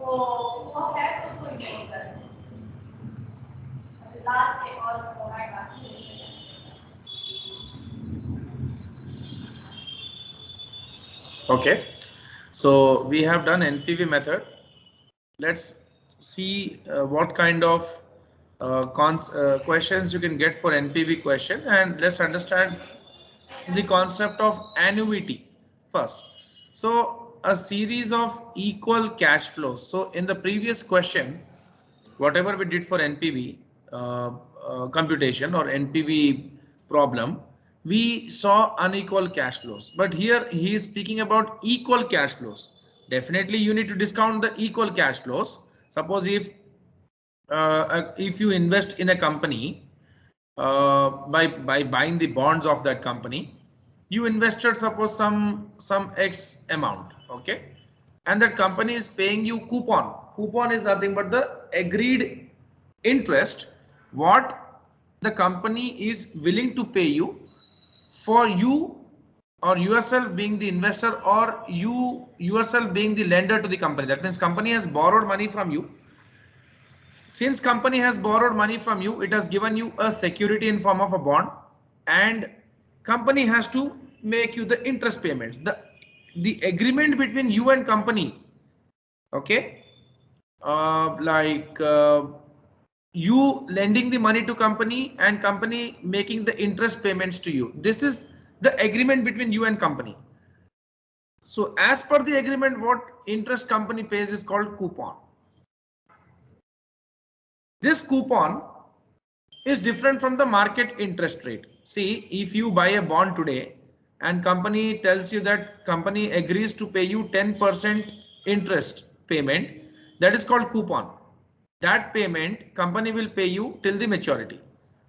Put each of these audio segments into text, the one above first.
तो वो है उसको इग्नोर कर दें। लास्ट एक और फॉर्मेट बाकी है। Okay, so we have done NPV method. Let's see what kind of questions you can get for NPV question, and let's understand the concept of annuity first. So a series of equal cash flows. So in the previous question, whatever we did for NPV computation or NPV problem, we saw unequal cash flows. But here he is speaking about equal cash flows. Definitely you need to discount the equal cash flows. Suppose if you invest in a company by buying the bonds of that company, you invested suppose some X amount, okay, and that company is paying you coupon. Coupon is nothing but the agreed interest what the company is willing to pay you for you or yourself being the investor or you yourself being the lender to the company. That means company has borrowed money from you. Since company has borrowed money from you, it has given you a security in form of a bond, and company has to make you the interest payments. The agreement between you and company, okay, like you lending the money to company and company making the interest payments to you. This is the agreement between you and company. So as per the agreement, what interest company pays is called coupon. This coupon is different from the market interest rate. See, if you buy a bond today and company tells you that company agrees to pay you 10% interest payment, that is called coupon. That payment company will pay you till the maturity.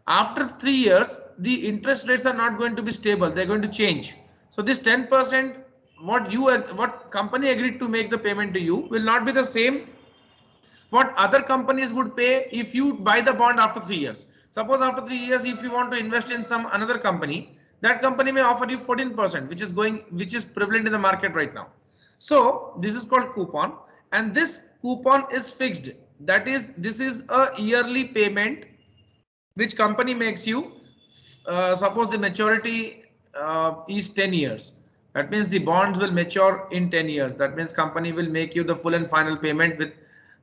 After 3 years, the interest rates are not going to be stable. They're going to change. So this 10% what company agreed to make the payment to you will not be the same what other companies would pay if you buy the bond after 3 years. Suppose after 3 years, if you want to invest in some another company, that company may offer you 14%, which is prevalent in the market right now. So this is called coupon, and this coupon is fixed. That is, this is a yearly payment which company makes you. Suppose the maturity is 10 years. That means the bonds will mature in 10 years. That means company will make you the full and final payment with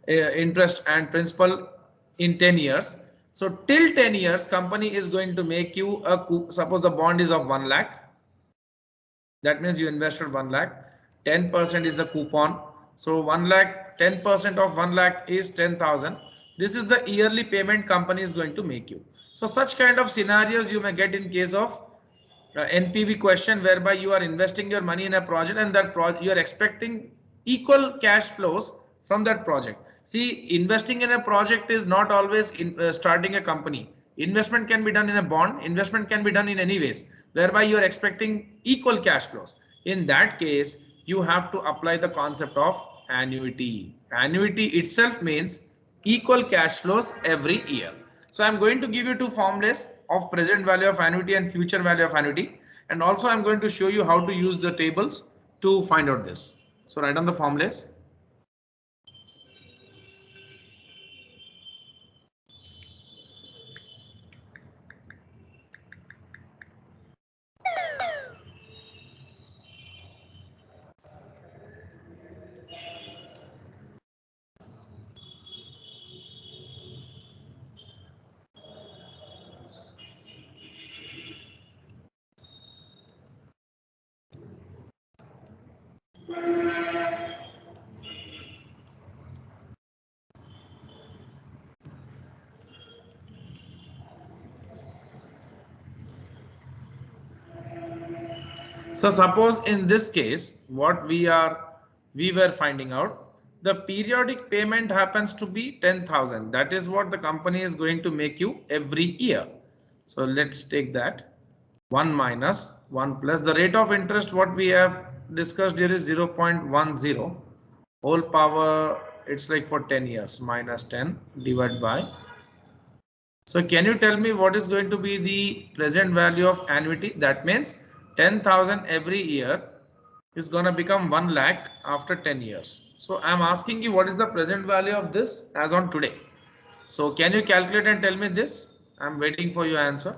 interest and principal in 10 years. So till 10 years, company is going to make you suppose the bond is of 1 lakh. That means you invested 1 lakh. 10% is the coupon. So 1 lakh, 10% of 1 lakh is 10,000. This is the yearly payment company is going to make you. So such kind of scenarios you may get in case of NPV question, whereby you are investing your money in a project and that you are expecting equal cash flows from that project. See, investing in a project is not always starting a company. Investment can be done in a bond. Investment can be done in any ways, whereby you are expecting equal cash flows. In that case, you have to apply the concept of annuity. Annuity itself means equal cash flows every year. So I'm going to give you two formulas of present value of annuity and future value of annuity, and also I'm going to show you how to use the tables to find out this. So write down the formulas. So suppose in this case, what we were finding out, the periodic payment happens to be 10,000. That is what the company is going to make you every year. So let's take that 1 minus 1 plus the rate of interest. What we have discussed here is 0.10 whole power. It's like for 10 years minus 10 divided by. So can you tell me what is going to be the present value of annuity? That means 10,000 every year is gonna become 1 lakh after 10 years. So I'm asking you what is the present value of this as on today. So can you calculate and tell me this? I'm waiting for your answer.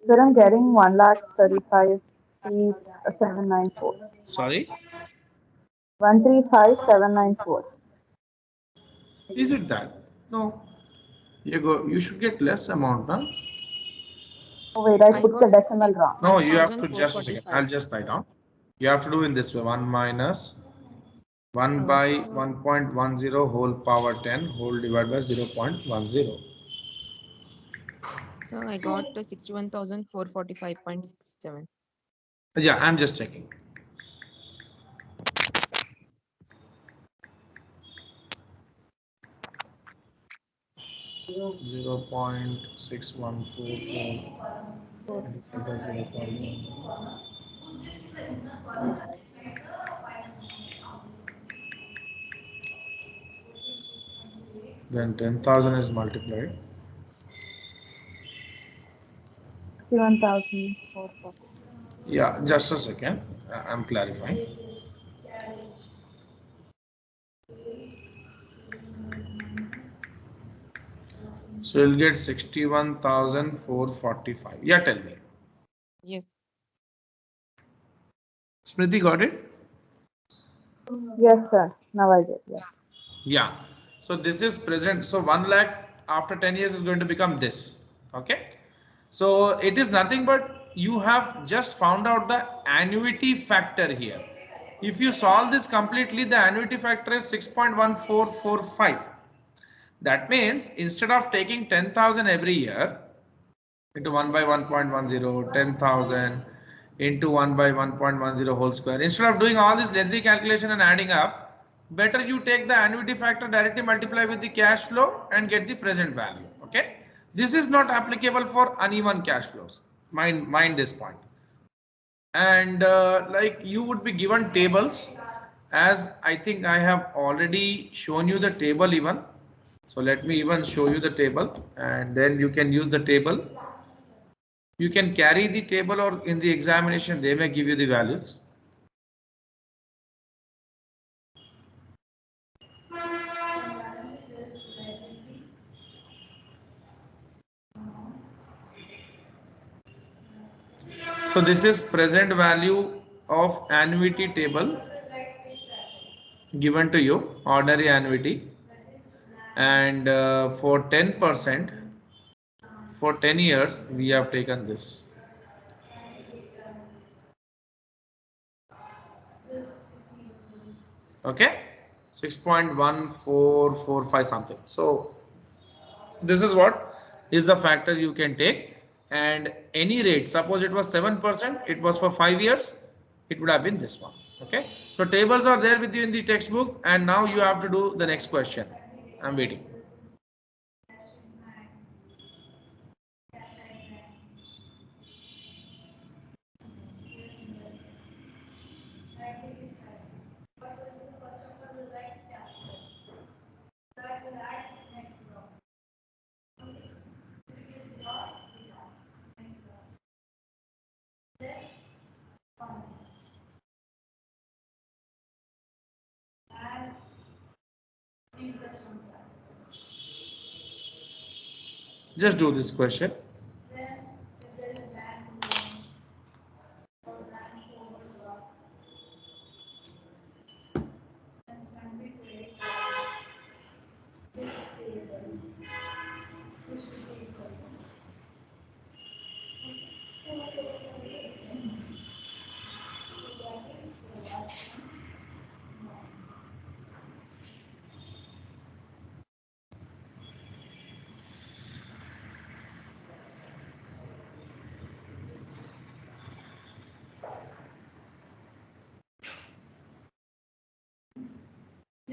Sir, I'm getting 1,35,794. Sorry, 135,794. is it that? No, you should get less amount, huh? Oh wait, I I put the got decimal wrong. No, you have to just a second. I'll 61,445. just write down. You have to do in this way: 1 minus 1 by So 1.10 whole power 10 whole divided by 0.10. so I got 61,445.67. Yeah, I'm just checking. Zero point 6144 Four. divided by 0.1. Then 10,000 is multiplied. 61,440. Yeah, just a second. I'm clarifying. So you'll get 61,445. Yeah, tell me. Yes. Smriti got it? Yes, sir. Now I get. Yes. Yeah. So this is present. So 1 lakh after 10 years is going to become this. Okay. So it is nothing but you have just found out the annuity factor here. If you solve this completely, the annuity factor is 6.1445. That means instead of taking 10,000 every year into 1 by 1.10, 10,000 into 1 by 1.10 whole square, instead of doing all this lengthy calculation and adding up, better you take the annuity factor, directly multiply with the cash flow and get the present value. Okay. This is not applicable for uneven cash flows. Mind this point. And like you would be given tables, as I think I have already shown you the table even. So let me even show you the table and then you can use the table. You can carry the table or in the examination they may give you the values. So this is present value of annuity table given to you, ordinary annuity, and for 10%, for 10 years we have taken this. Okay, 6.1445 something. So this is what is the factor you can take, and any rate, suppose it was 7%, it was for 5 years, it would have been this one. Okay, so tables are there with you in the textbook, and now you have to do the next question. I'm waiting. Just do this question.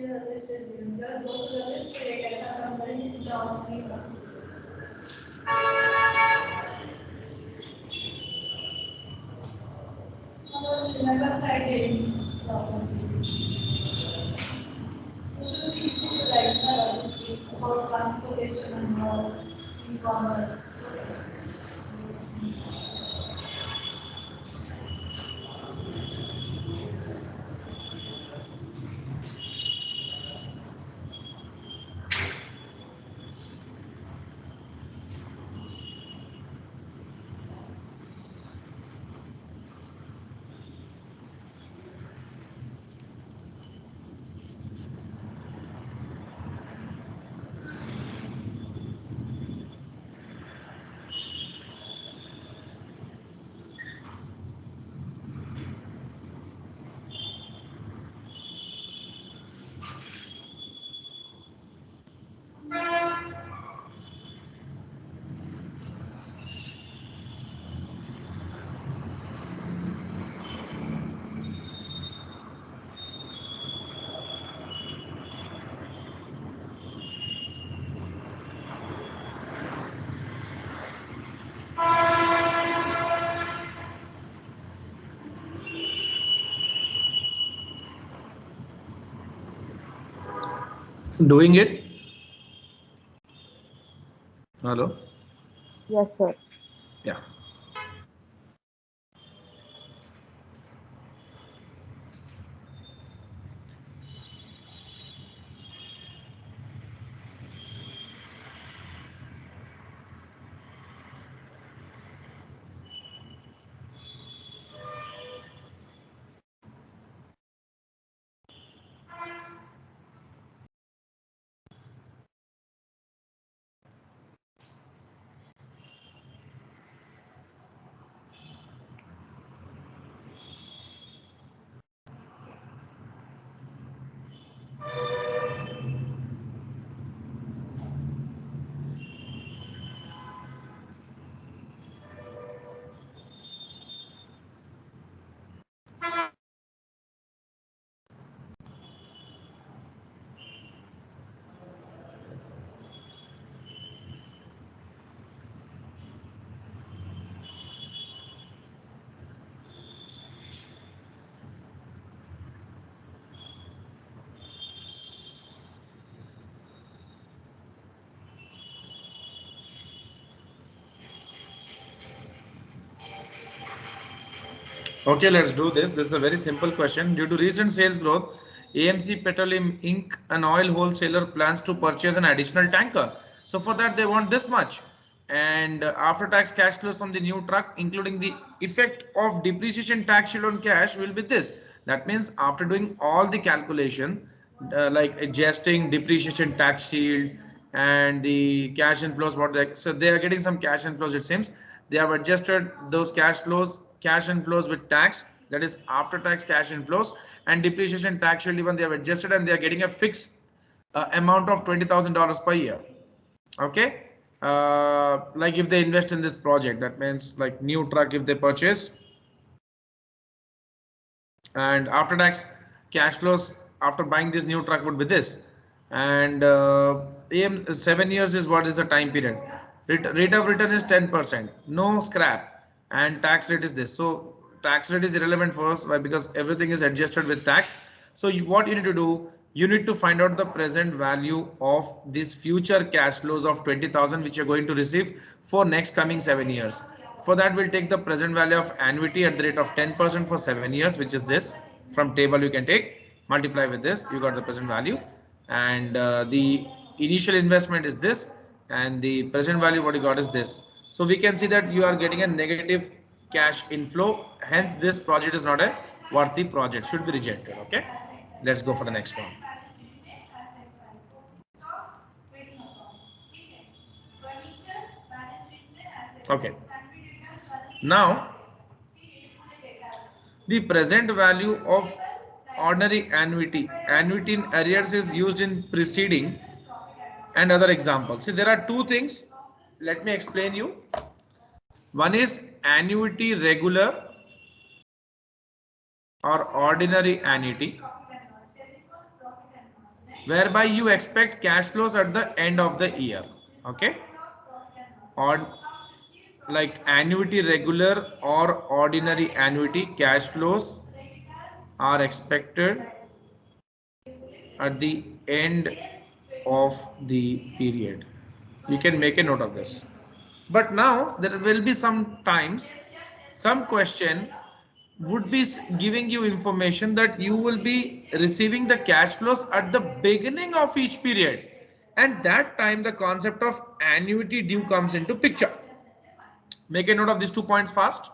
The list is given. Just go to the list, create ऐसा summary down here. Remember side days. This will be easy to write the logistics about transportation and e-commerce. Doing it? Hello? Yes, sir. Yeah. Okay, let's do this. This is a very simple question. Due to recent sales growth, AMC Petroleum Inc., an oil wholesaler, plans to purchase an additional tanker. So for that, they want this much. And after-tax cash flows from the new truck, including the effect of depreciation tax shield on cash, will be this. That means after doing all the calculation, like adjusting depreciation tax shield and the cash inflows, so they are getting some cash inflows. It seems they have adjusted those cash inflows with tax, that is after tax cash inflows, and depreciation tax shield even they have adjusted, and they are getting a fixed amount of $20,000 per year. Okay, like if they invest in this project, that means like new truck if they purchase, and after tax cash flows after buying this new truck would be this. And AM 7 years is what is the time period. Rate of return is 10%, no scrap, and tax rate is this. So tax rate is irrelevant for us. Why? Because everything is adjusted with tax. So what you need to do, you need to find out the present value of these future cash flows of 20,000 which you're going to receive for next coming 7 years. For that, we'll take the present value of annuity at the rate of 10% for 7 years, which is this. From table you can take, multiply with this, you got the present value. And the initial investment is this, and the present value what you got is this. So we can see that you are getting a negative cash inflow. Hence, this project is not a worthy project, should be rejected. Okay, let's go for the next one. Okay, now the present value of ordinary annuity in arrears is used in preceding and other examples. See, there are two things. Let me explain you. One is annuity regular or ordinary annuity. whereby you expect cash flows at the end of the year. Okay, or like annuity, regular or ordinary annuity, cash flows are expected at the end of the period. You can make a note of this. But now there will be some times some question would be giving you information that you will be receiving the cash flows at the beginning of each period, and that time the concept of annuity due comes into picture. Make a note of these 2 points fast.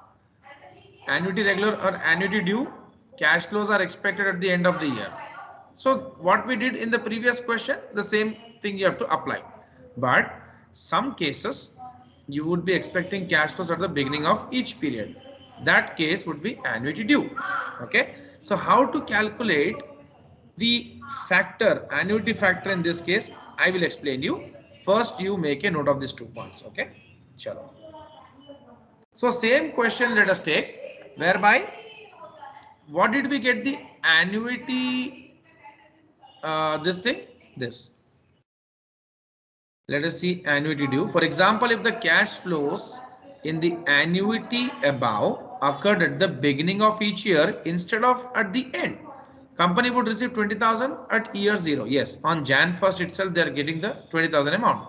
Annuity regular or annuity due, cash flows are expected at the end of the year. So what we did in the previous question, the same thing you have to apply. But some cases you would be expecting cash flows at the beginning of each period. That case would be annuity due. Okay. So how to calculate the factor, annuity factor in this case, I will explain you. First, you make a note of these 2 points. Okay. Chalo. So same question let us take, whereby what did we get the annuity, this thing, this. Let us see annuity due. For example, if the cash flows in the annuity above occurred at the beginning of each year instead of at the end, company would receive 20,000 at year 0. Yes, on Jan 1st itself they are getting the 20,000 amount.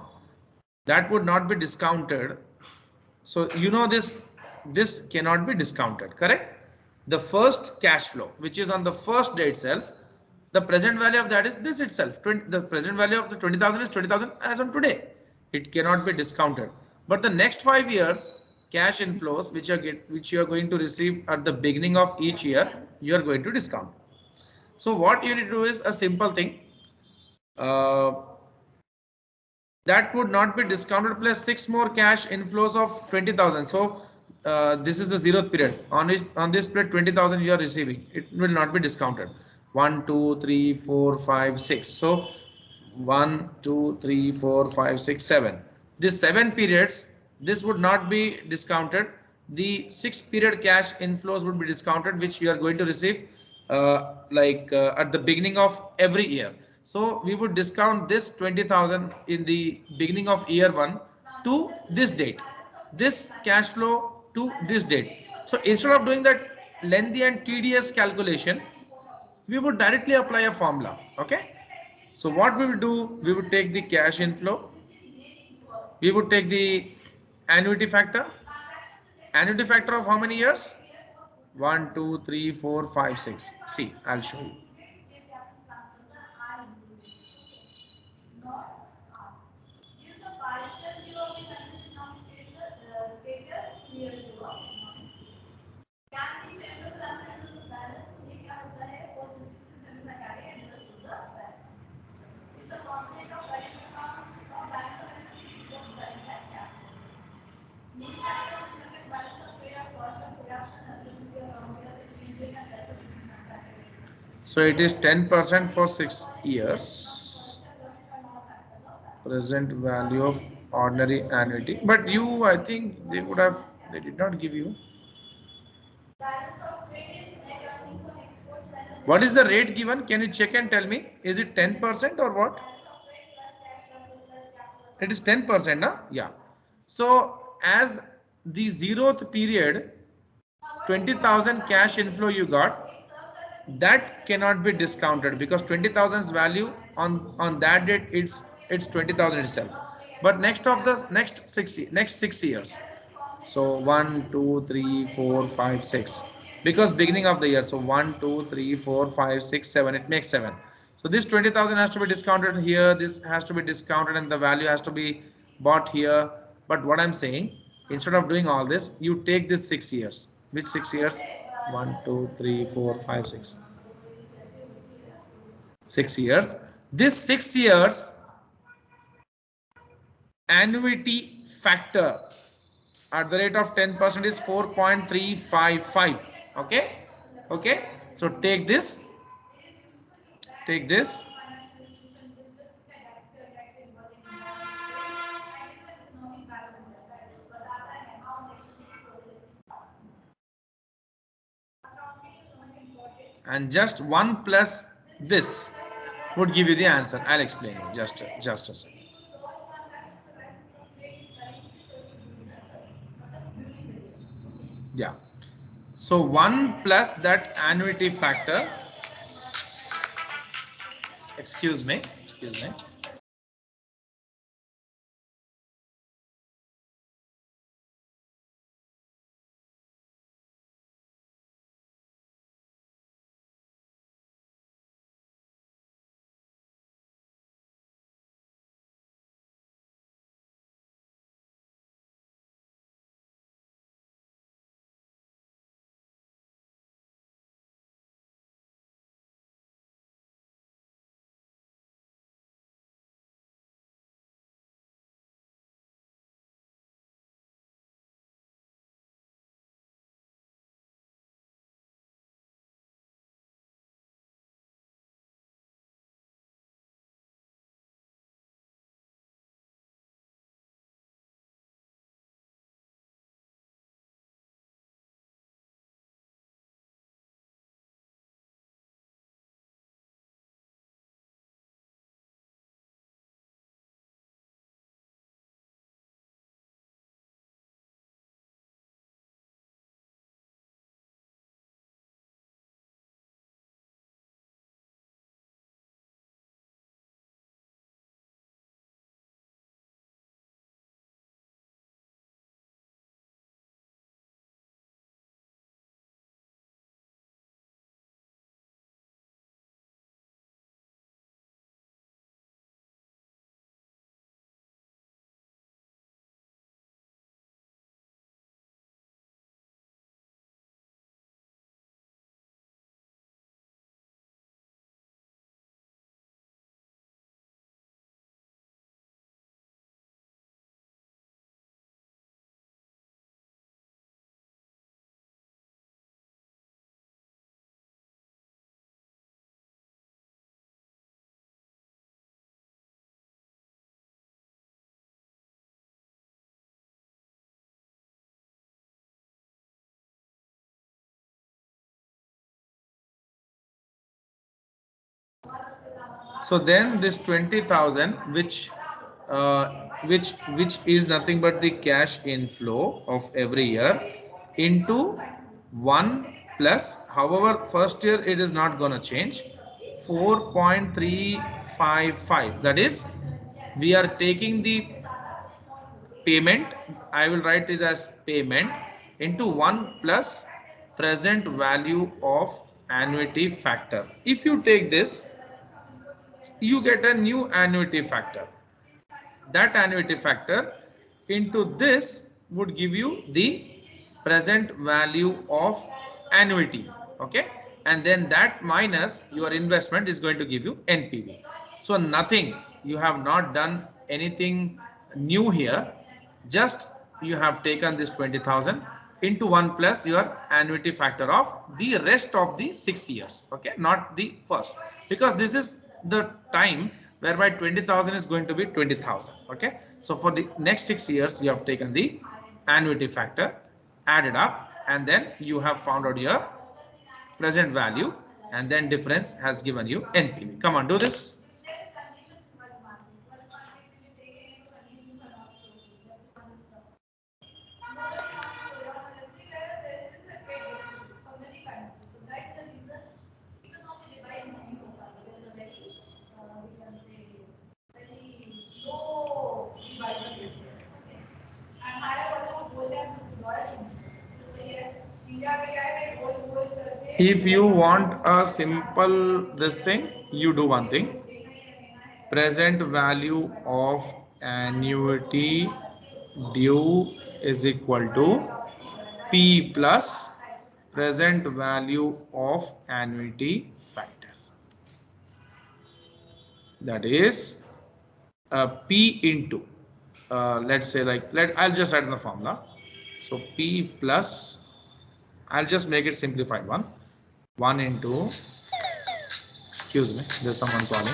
That would not be discounted. So you know this cannot be discounted, correct? The first cash flow, which is on the first day itself, the present value of that is this itself. The present value of the 20,000 is 20,000 as on today. It cannot be discounted. But the next 5 years cash inflows which you are going to receive at the beginning of each year, you are going to discount. So what you need to do is a simple thing. Uh, that would not be discounted plus 6 more cash inflows of 20,000. So this is the 0th period. On this period 20,000 you are receiving. It will not be discounted. 1, 2, 3, 4, 5, 6. So 1, 2, 3, 4, 5, 6, 7. This 7 periods, this would not be discounted. The 6 period cash inflows would be discounted, which you are going to receive at the beginning of every year. So we would discount this 20,000 in the beginning of year 1 to this date, this cash flow to this date. So instead of doing that lengthy and tedious calculation, we would directly apply a formula. Okay. So what we will do, we would take the cash inflow, we would take the annuity factor. Annuity factor of how many years? 1, 2, 3, 4, 5, 6. See, I'll show you. So it is 10% for 6 years. Present value of ordinary annuity. But you, I think they would have, they did not give you. What is the rate given? Can you check and tell me? Is it 10% or what? It is 10%, na? Yeah. So as the 0th period, 20,000 cash inflow you got, that cannot be discounted because 20,000's value on that date it's 20,000 itself. But next 6 years. So 1, 2, 3, 4, 5, 6. Because beginning of the year. So 1, 2, 3, 4, 5, 6, 7. It makes 7. So this 20,000 has to be discounted here. This has to be discounted and the value has to be bought here. But what I'm saying, instead of doing all this, you take this 6 years. Which 6 years? 1, 2, 3, 4, 5, 6. 6 years. This 6 years annuity factor at the rate of 10% is 4.355. Okay. Okay. So take this. Take this. And just 1 plus this would give you the answer. I'll explain you just a second. Yeah. So 1 plus that annuity factor, excuse me. So then this 20,000, which is nothing but the cash inflow of every year into 1 plus, however, first year it is not going to change, 4.355. That is, we are taking the payment, I will write it as payment, into 1 plus present value of annuity factor. If you take this, you get a new annuity factor. That annuity factor into this would give you the present value of annuity. Okay, and then that minus your investment is going to give you NPV. So nothing, you have not done anything new here, just you have taken this 20,000 into 1 plus your annuity factor of the rest of the 6 years. Okay, not the first, because this is the time whereby 20,000 is going to be 20,000. Okay, so for the next 6 years you have taken the annuity factor, added up, and then you have found out your present value, and then difference has given you NPV. Come on, do this. If you want a simple this thing, you do one thing. Present value of annuity due is equal to P plus present value of annuity factor. That is P into, let's say, like, I'll just write in the formula. So P plus, I'll just make it simplified one. 1 into, excuse me, there's someone calling.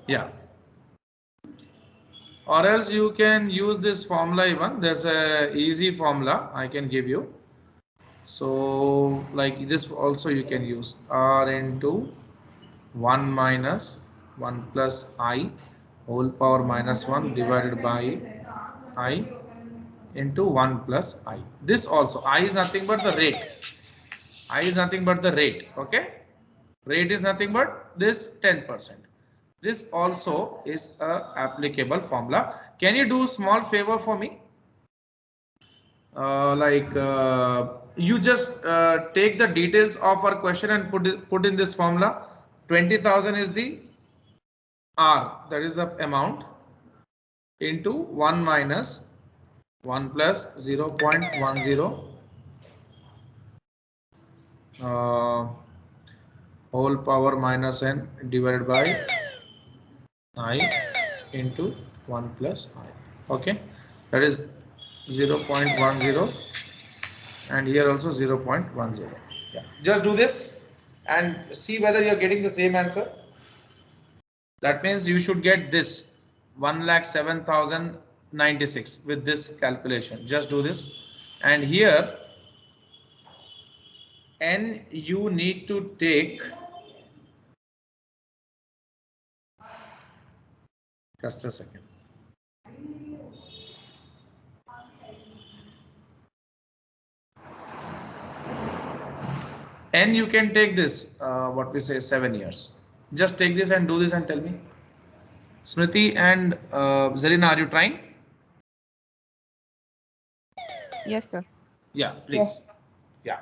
Yeah. Or else you can use this formula even. There's a easy formula I can give you. So like this also you can use R into 1 minus 1 plus I whole power minus 1 divided by I into 1 plus I. This also I is nothing but the rate. I is nothing but the rate. Okay. Rate is nothing but this 10%. This also is a applicable formula. Can you do small favor for me? You just take the details of our question and put in this formula. 20,000 is the R, that is the amount, into 1 minus 1 plus 0.10 uh, whole power minus n divided by I into 1 plus I. Okay, that is 0.10 and here also 0.10. Yeah. Just do this and see whether you are getting the same answer. That means you should get this 1,07,096 with this calculation. Just do this, and here n you need to take, just a second. N you can take this what we say 7 years. Just take this and do this and tell me. Smriti and Zarina, are you trying? Yes, sir. Yeah, please. Yes. Yeah.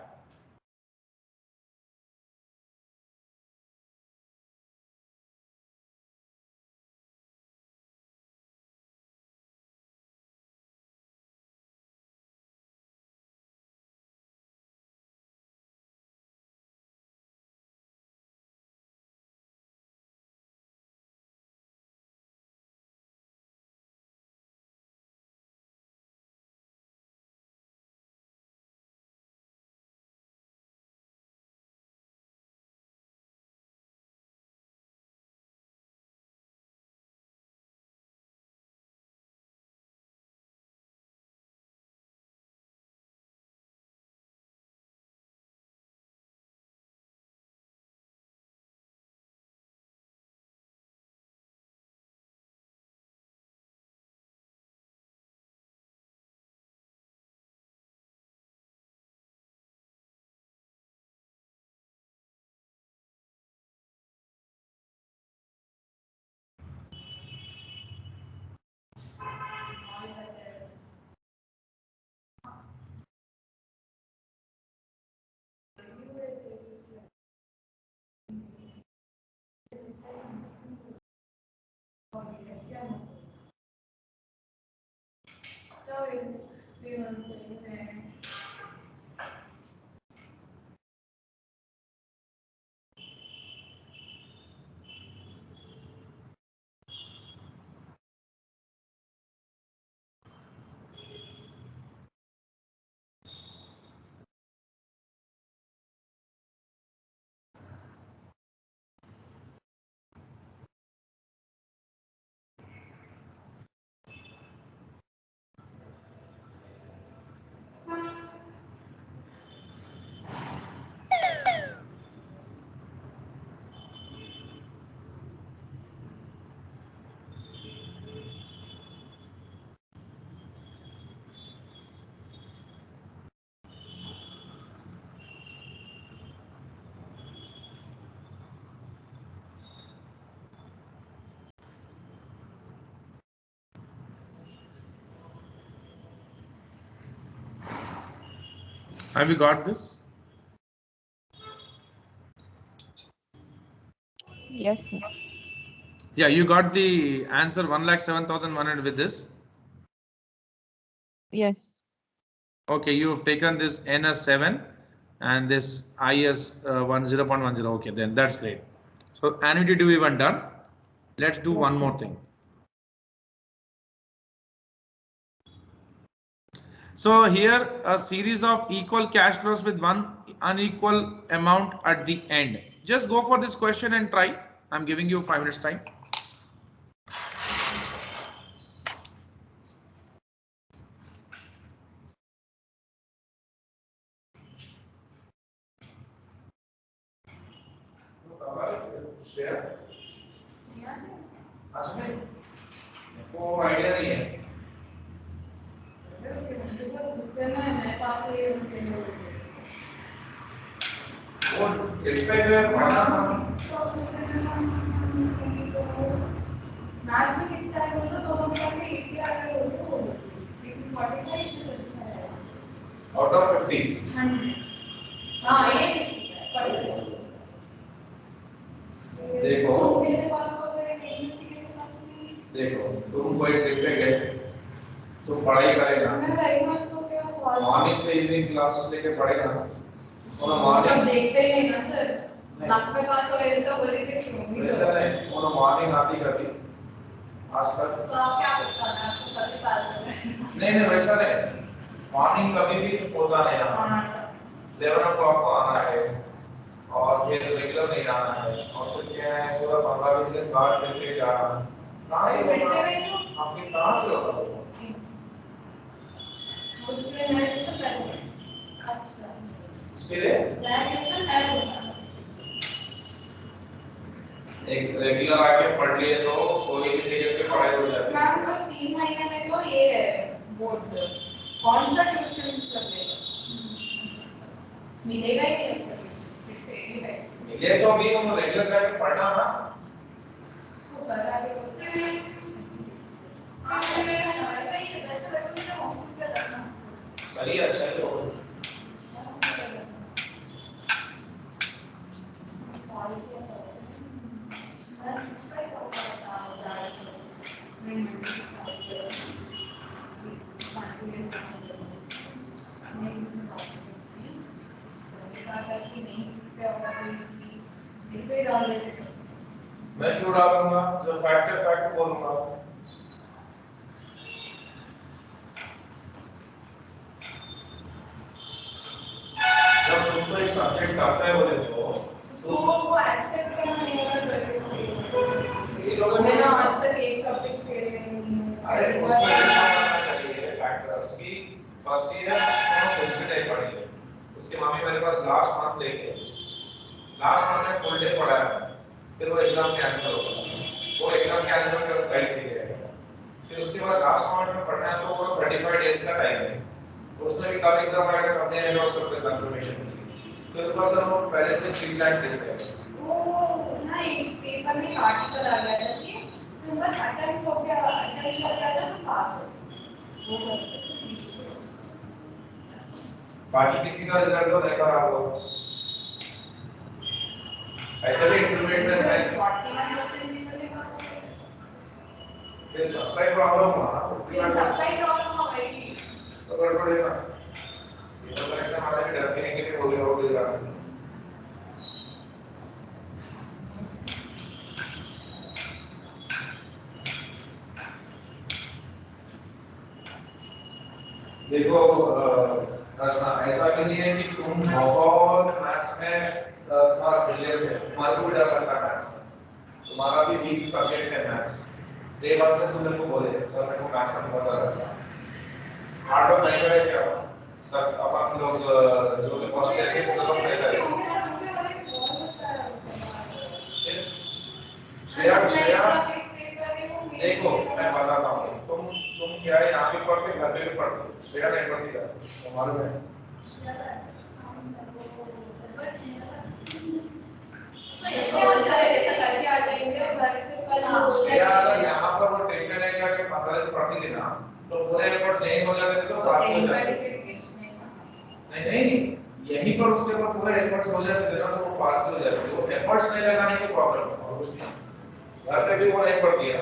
Have you got this? Yes, sir. Yeah, you got the answer 1,07,100 with this. Yes. Okay, you have taken this n as 7 and this I as 10.10. Okay, then that's great. So annuity due even done. Let's do one more thing. So here a series of equal cash flows with one unequal amount at the end. Just go for this question and try. I'm giving you 5 minutes time. सच में को idea नहीं है। उससे मैं पास हुई हूँ वो trip पे जो है पढ़ना था तो उससे मैथ्स में कितना है बोलो दोनों में हमने 80 आ गए बोलो लेकिन 45 है आउट ऑफ 50। 100 हाँ ये देखो तुम कैसे पास हो गए एक बच्चे कैसे पास हो गई देखो तुम कोई ट्रिप पे गए तुम पढ़ाई करेगा मैं वही मस्त हो गया मॉर्निंग से इवनिंग क्लासेस लेके पढ़ेगा और सब मॉर्निंग देखते ही नहीं ना सर लाख में पास हो गए सब बोले थे कि होंगी वैसा नहीं और मॉर्निंग आती कभी आज तक तो आप क्या कर सकते हैं आपको सभी पास हो गए नहीं वैसा नहीं मॉर्निंग कभी भी होता नहीं आना 11 o'clock को आना है और फिर रेगुलर नहीं आना है और फिर क्या है पूरा 15-20 दिन बाद करके जाना कहाँ से होगा आपके कहाँ से होगा उसके लिए मैं सब अच्छा इसके लिए ग्रेजुएशन है होगा एक रेगुलर आके पढ़ लिए तो कोई भी जगह पे पढ़ाई हो जाती है मैम तो 3 महीने में तो ये है बोर्ड कौन सा ट्यूशन चलेगा मिलेगा ही नहीं उसका फिर से ही है मिले तो भी हम रेगुलर जाके पढ़ना ना उसको करा के बोलते हैं ऐसा ही वैसे रखोगे तो होमवर्क क्या करना सही अच्छा ही होगा मैं क्यों डालूंगा जो फैक्ट है फैक्ट बोलूंगा जब तुमको एक सब्जेक्ट आता है बोले तो वो एक्सेप्ट करना नहीं होगा सर ये लोग मैंने आज तक एक सब्जेक्ट फेल नहीं अरे उसमें समझना चाहिए फैक्टर्स की फर्स्ट ईयर हम कुछ भी नहीं पढ़ेंगे उसके मम्मी मेरे पास लास्ट मंथ लेके लास्ट मंथ में फुल डे पढ़ाया फिर वो एग्जाम कैंसिल हो गया वो एग्जाम कैंसिल कर गाइड नहीं गया फिर उसके बाद लास्ट मंथ में पढ़ना है तो वो 35 डेज का टाइम है उसमें भी कब एग्जाम आएगा कब नहीं आएगा उसका कोई कंफर्मेशन नहीं तो उसका सर वो पहले से प्री प्लान देते हैं वो ना एक पेपर में आर्टिकल आ गया था कि तुम बस अटेम्प्ट हो गया अटेम्प्ट कर गया तो पास हो वो बाकी किसी का रिजल्ट तो नहीं खराब हुआ ऐसा भी इंटरमीडिएट में है 41% भी मैंने पास हो गया फिर सबका प्रॉब्लम हुआ ना फिर सबका ही प्रॉब्लम हो गई तो गड़बड़ है ना ये तो परीक्षा हमारे भी डर के नहीं कि हो गया देखो ऐसा भी नहीं है कि तुम बहुत मैथ्स में तुम्हारा ब्रिलियंस है तुम्हारा भी डर लगता है मैथ्स में तुम्हारा भी वीक सब्जेक्ट है मैथ्स डे वन से तुम मेरे को बोले सर मेरे को मैथ्स में बहुत डर लगता है हार्ड वर्क नहीं करे क्या सर अपन लोग जो भी फर्स्ट ईयर के सिलेबस नहीं करे श्रेया देखो मैं बताता हूँ तुम क्या है यहाँ भी पढ़ते घर पे भी पढ़ते श्रेया नहीं पढ़ती क्या तो मालूम है श्रेया अगर यहाँ पर वो ट्रेन में नहीं जाके 15 दिन पढ़ती थी ना तो पूरे एफर्ट सही हो जाते थे तो बात हो जाती नहीं यहीं पर उसके ऊपर पूरे एफर्ट्स हो जाते थे ना तो वो पास हो जाते थे वो एफर्ट्स नहीं लगाने की प्रॉब्लम है और कुछ नहीं घर पे भी वो नहीं पढ़ती है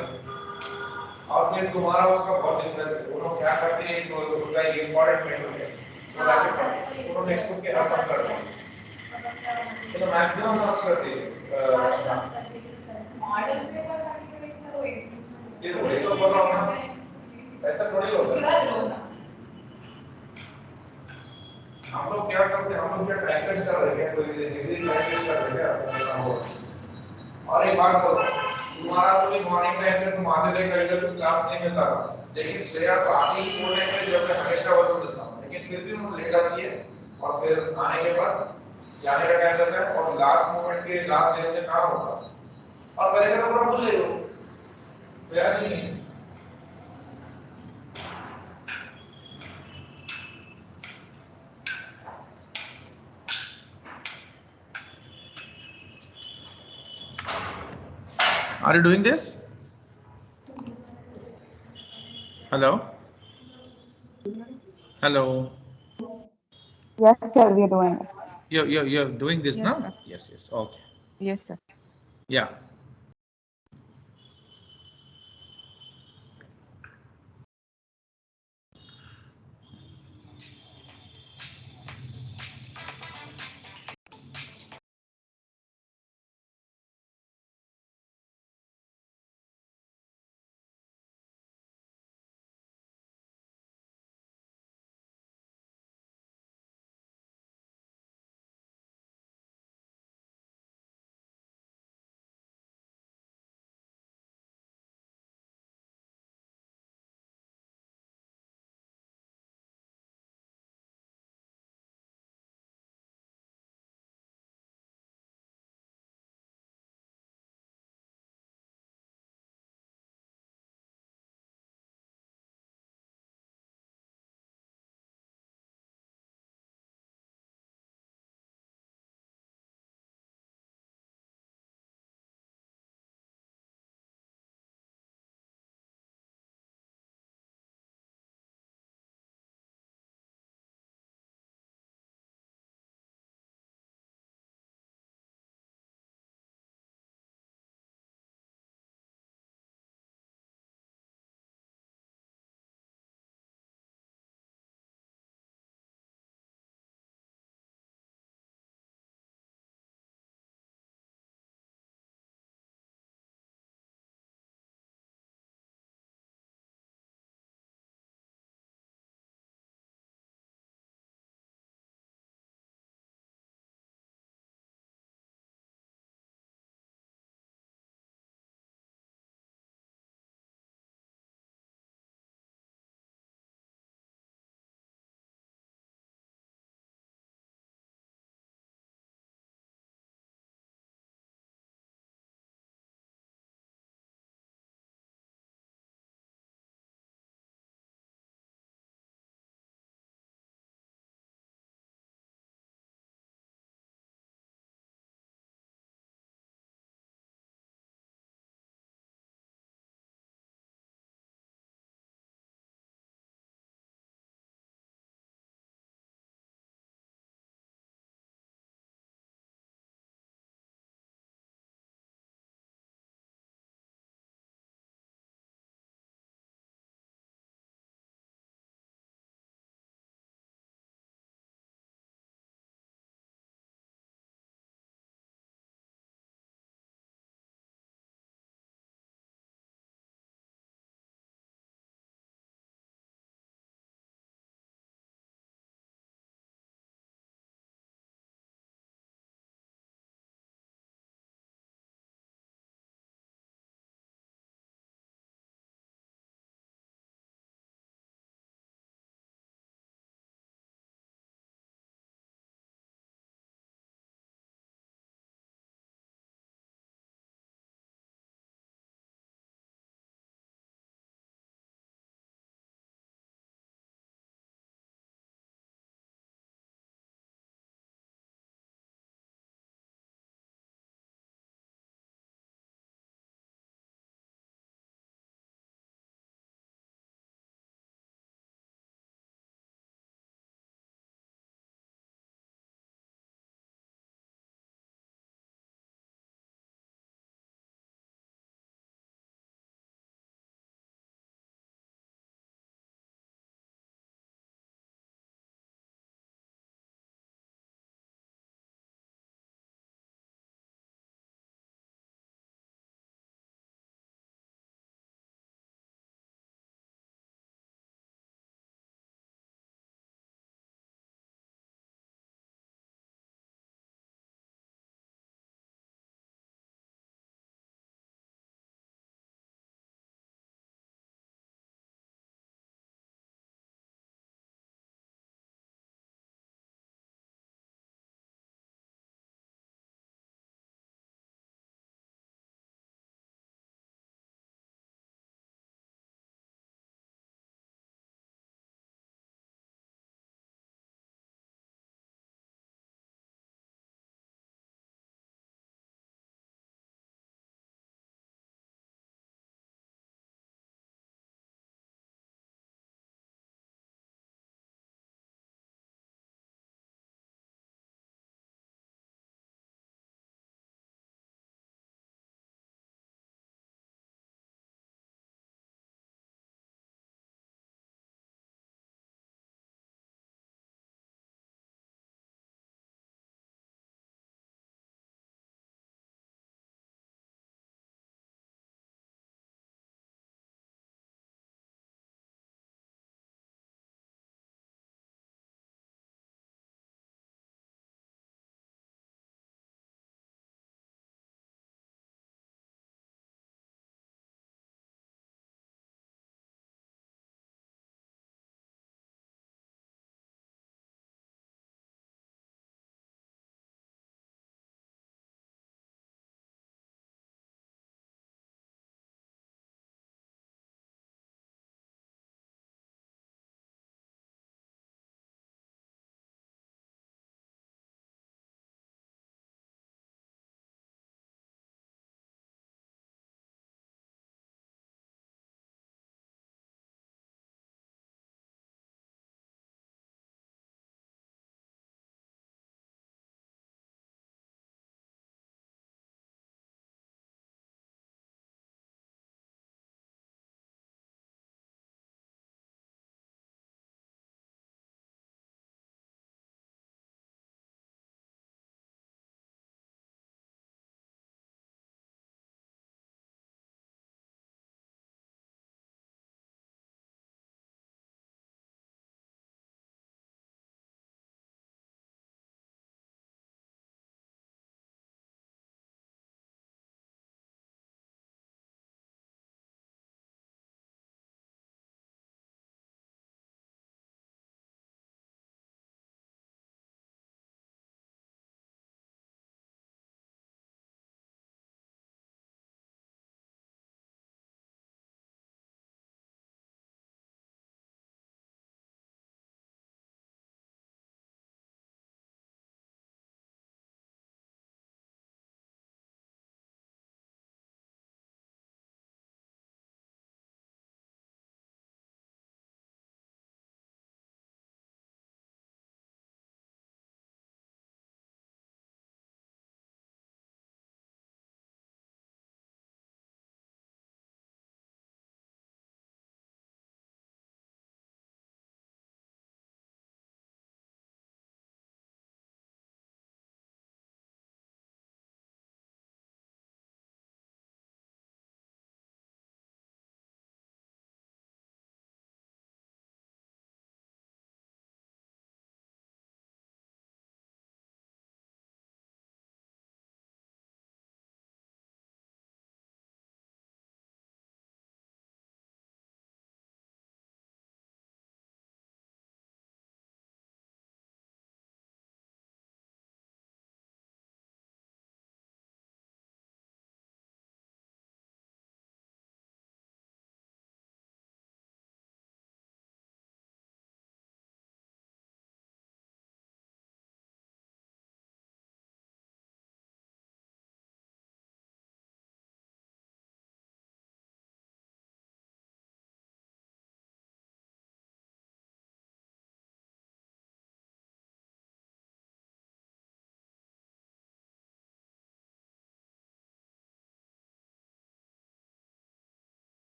और फिर तुम्हारा उसका बहुत डिफरेंस है दोनों क्या करते हैं तो उनका ये इंपॉर्टेंट मेथड है वो आगे पढ़ते हैं दोनों टेक्स्ट बुक के असर करते हैं तो मैक्सिमम सर्च करते हैं मॉडल पेपर करके ये तो बोल रहा हूं ना ऐसा थोड़ी होता है हम लोग क्या करते हैं हम लोग क्या टाइम वेस्ट कर रहे हैं कोई डिग्री टाइम वेस्ट कर रहे हैं अपना काम और एक बात बोलो तुम्हारा तो भी मॉर्निंग टाइम में तुम आते थे कभी कभी क्लास नहीं मिलता था लेकिन श्रेया तो आगे ही बोलने में जब मैं हमेशा बता देता हूँ लेकिन फिर भी उन्होंने लेट आती है और फिर आने के बाद जाने का टाइम रहता है और लास्ट मोमेंट के लास्ट डे से काम होगा और करेगा तो पूरा भूल ले लो Are you doing this? Hello? Hello? Yes, sir, we are doing it. You're doing this Yes, now? sir. Yes, yes. Okay. Yes, sir. Yeah.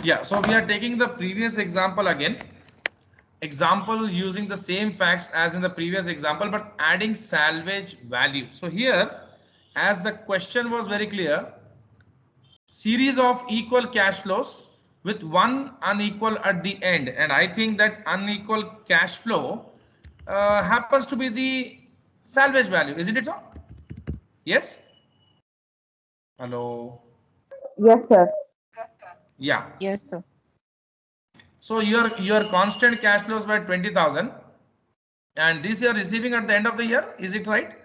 Yeah, so we are taking the previous example again. Example using the same facts as in the previous example, but adding salvage value. So here, as the question was very clear, series of equal cash flows with one unequal at the end, and I think that unequal cash flow happens to be the salvage value, isn't it so? Yes. Hello. Yes, sir. Yeah. Yes, sir. So your constant cash flows by 20,000, and this you are receiving at the end of the year, is it right?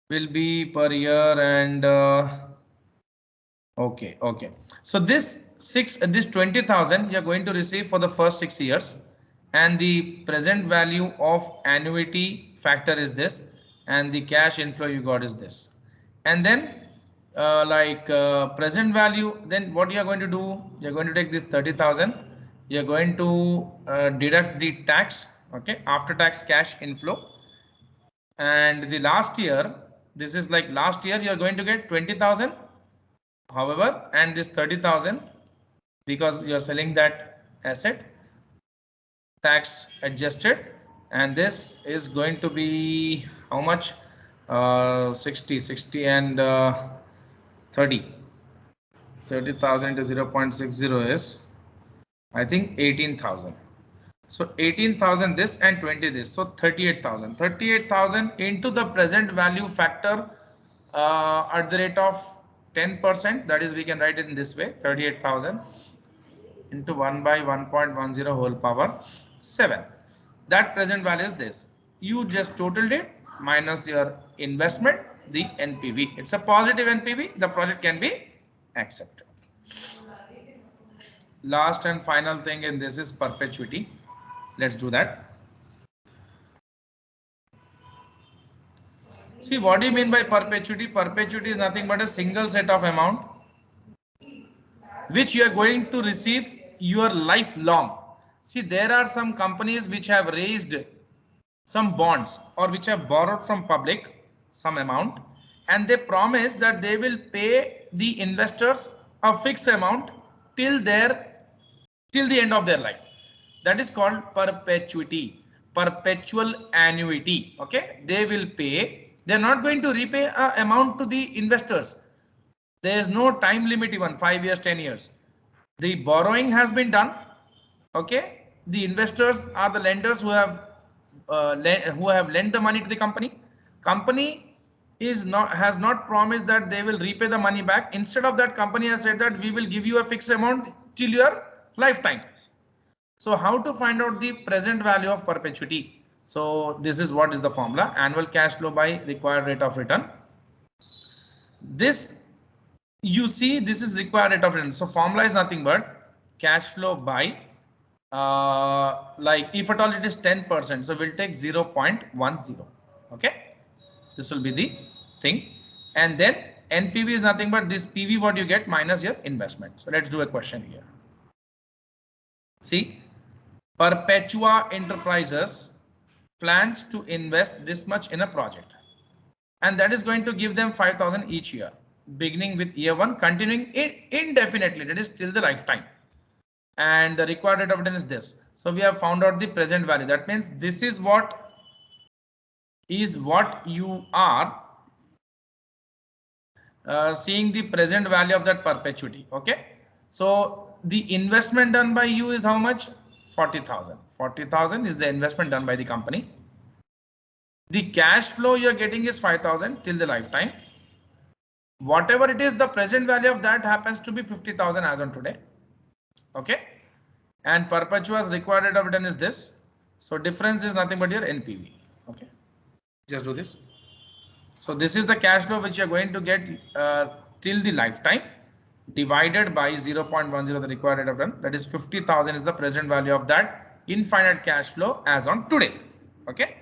Will be per year, and okay. So this 20,000 you are going to receive for the first 6 years, and the present value of annuity factor is this, and the cash inflow you got is this. And then present value, then what you are going to do, you are going to take this 30,000, you are going to deduct the tax, okay, after tax cash inflow. And the last year, this is like last year you are going to get 20,000, however, and this 30,000, because you are selling that asset, tax adjusted, and this is going to be how much? 60 and 30. 30,000 to 0.60 is, I think, 18,000. So 18,000 this and 20 this, so 38,000. 38,000 into the present value factor at the rate of 10%. That is, we can write it in this way: 38,000 into 1 by 1.10 whole power 7. That present value is this. You just totaled it minus your investment, the NPV. It's a positive NPV. The project can be accepted. Last and final thing in this is perpetuity. Let's do that. See, what do you mean by perpetuity? Perpetuity is nothing but a single set of amount which you are going to receive your lifelong. See, there are some companies which have raised some bonds or which have borrowed from public some amount, and they promise that they will pay the investors a fixed amount till till the end of their life. That is called perpetuity, perpetual annuity. Okay, they will pay. They are not going to repay a amount to the investors. There is no time limit, even 5 years, 10 years. The borrowing has been done. Okay, the investors are the lenders who have lent the money to the company. Company has not promised that they will repay the money back. Instead of that, company has said that we will give you a fixed amount till your lifetime. So how to find out the present value of perpetuity? So this is what is the formula: annual cash flow by required rate of return. This, you see, this is required rate of return. So formula is nothing but cash flow by like if at all it is 10%, so we'll take 0.10. Okay, this will be the thing. And then NPV is nothing but this PV what you get minus your investment. So let's do a question here. See, Perpetua Enterprises plans to invest this much in a project, and that is going to give them 5,000 each year, beginning with year 1, continuing indefinitely, that is till the lifetime. And the required rate of return is this. So we have found out the present value. That means this is what you are seeing the present value of that perpetuity. Okay, so the investment done by you is how much? 40,000. 40,000 is the investment done by the company. The cash flow you are getting is 5,000 till the lifetime. Whatever it is, the present value of that happens to be 50,000 as on today. Okay, and Perpetua's required rate of return is this. So difference is nothing but your NPV. Okay, just do this. So this is the cash flow which you are going to get till the lifetime, divided by 0.10, the required rate of return. That is 50,000 is the present value of that infinite cash flow as on today. Okay,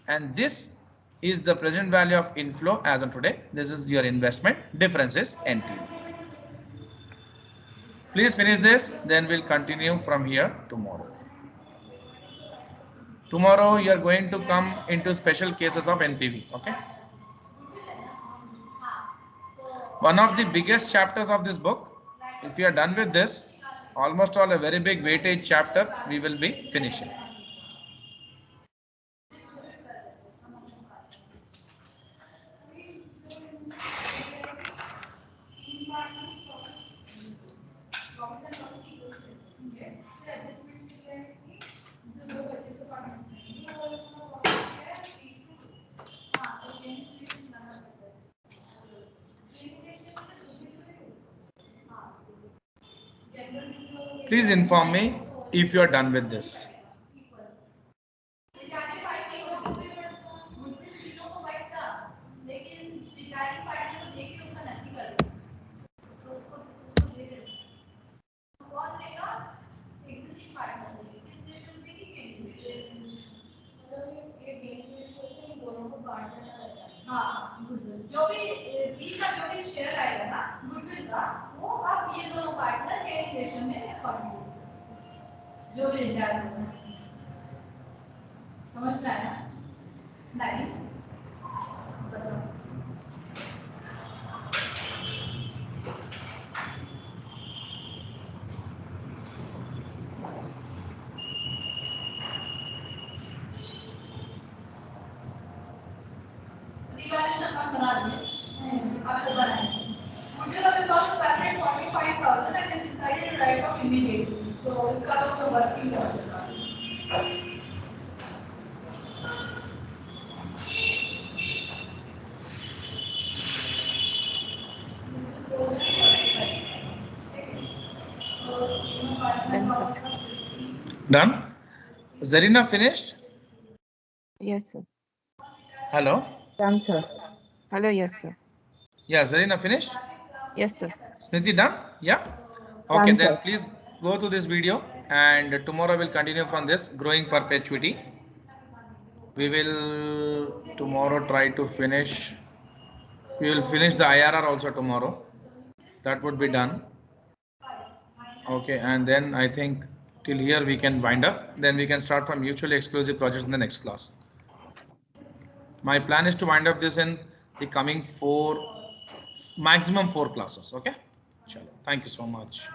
and this is the present value of inflow as on today. This is your investment. Difference is NPV. Please finish this, then we'll continue from here tomorrow. Tomorrow you are going to come into special cases of NPV. Okay, one of the biggest chapters of this book. If you are done with this, almost all a very big weightage chapter we will be finishing. Please inform me if you are done with this. हाँ, जो भी B का जो भी share आएगा ना goodwill का, वो अब ये दोनों पार्टनर के रिलेशन में रिकॉर्ड होंगे, जो भी इंटरन होगा। समझ में आया? नहीं? Revaluation account बना दिए, अब तो बनाएंगे। Goodwill of the firm is valued at 45,000 and is decided to write off immediately. So इसका तो working capital। Done, sir. Done? Zarina finished? Yes, sir. Hello? Done, sir. Hello, yes, sir. Yeah, Zarina finished? Yes, sir. Smriti done? Yeah? Okay, Done, then sir. please go to this video and tomorrow we'll continue from this growing perpetuity. We will tomorrow try to finish. We will finish the IRR also tomorrow. That would be done. Okay, and then I think till here we can wind up. Then we can start from mutually exclusive projects in the next class. My plan is to wind up this in the coming maximum four classes. Okay. Chalo. Thank you so much.